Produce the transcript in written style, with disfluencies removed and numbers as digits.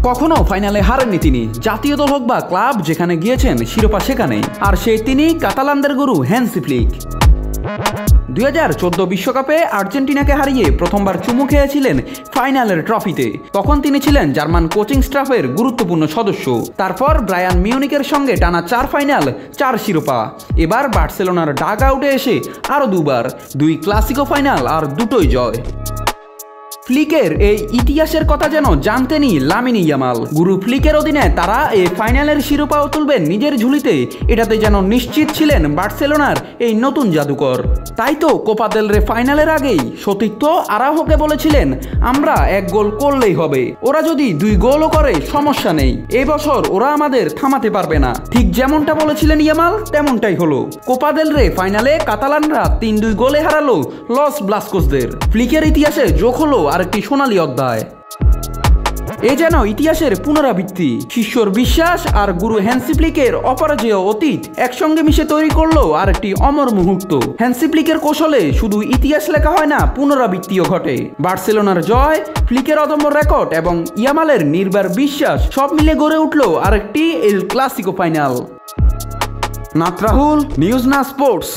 কখনো ফাইনালে হারেননি তিনি, জাতীয় দল হোক বা ক্লাব, যেখানে গিয়েছেন শিরোপা সেখানেই। আর তিনি কাতালানদের গুরু হ্যান্সি ফ্লিক। 2014 বিশ্বকাপে আর্জেন্টিনাকে হারিয়ে প্রথমবার চুমু খেয়েছিলেন ফাইনালের ট্রফিতে। তখন তিনি ছিলেন জার্মান কোচিং স্টাফের গুরুত্বপূর্ণ সদস্য। তারপর ব্রায়ান মিউনিকের সঙ্গে টানা 4 ফাইনাল, 4 শিরোপা। এবার বার্সেলোনার ডাগ আউটে এসে আরও 2বার, 2 ক্লাসিকো ফাইনাল আর 2টোই জয়। ফ্লিকের এই ইতিহাসের কথা যেন জানতেনই লামিন ইয়ামাল। গুরু ফ্লিকের অধীনে তারা এই ফাইনালের শিরোপাও তুলবেন নিজের ঝুলিতে, এটাতে যেন নিশ্চিত ছিলেন বার্সেলোনার এই নতুন জাদুকর। তাই তো কোপা দেল রে ফাইনালের আগেই সতীর্থ আরাহোকে বলেছিলেন, আমরা 1 গোল করলেই হবে, ওরা যদি 2 গোলও করে সমস্যা নেই, এই বছর ওরা আমাদের থামাতে পারবে না। ঠিক যেমনটা বলেছিলেন ইয়ামাল তেমনটাই হলো। কোপা দেল রে ফাইনালে কাতালানরা 3-2 গোলে হারালো লস ব্লাস্কোসদের। ফ্লিকের ইতিহাসে যোগ হলো আরেকটি সোনালী অধ্যায়। এ যেন ইতিহাসের পুনরাবৃত্তি। শিষ্যর বিশ্বাস আর গুরু হ্যান্সি ফ্লিকের অপরাজেয় অতীত একসঙ্গে মিশে তৈরি করলো আরেকটি অমর মুহূর্ত। হ্যান্সি ফ্লিকের কৌশলে শুধু ইতিহাস লেখা হয় না, পুনরাবৃত্তিও ঘটে। বার্সেলোনার জয়, ফ্লিকের অদম্য রেকর্ড এবং ইয়ামালের নির্ভর বিশ্বাস সব মিলে গড়ে উঠলো আরেকটি El Clasico final. Nath Rahul, news না স্পোর্টস।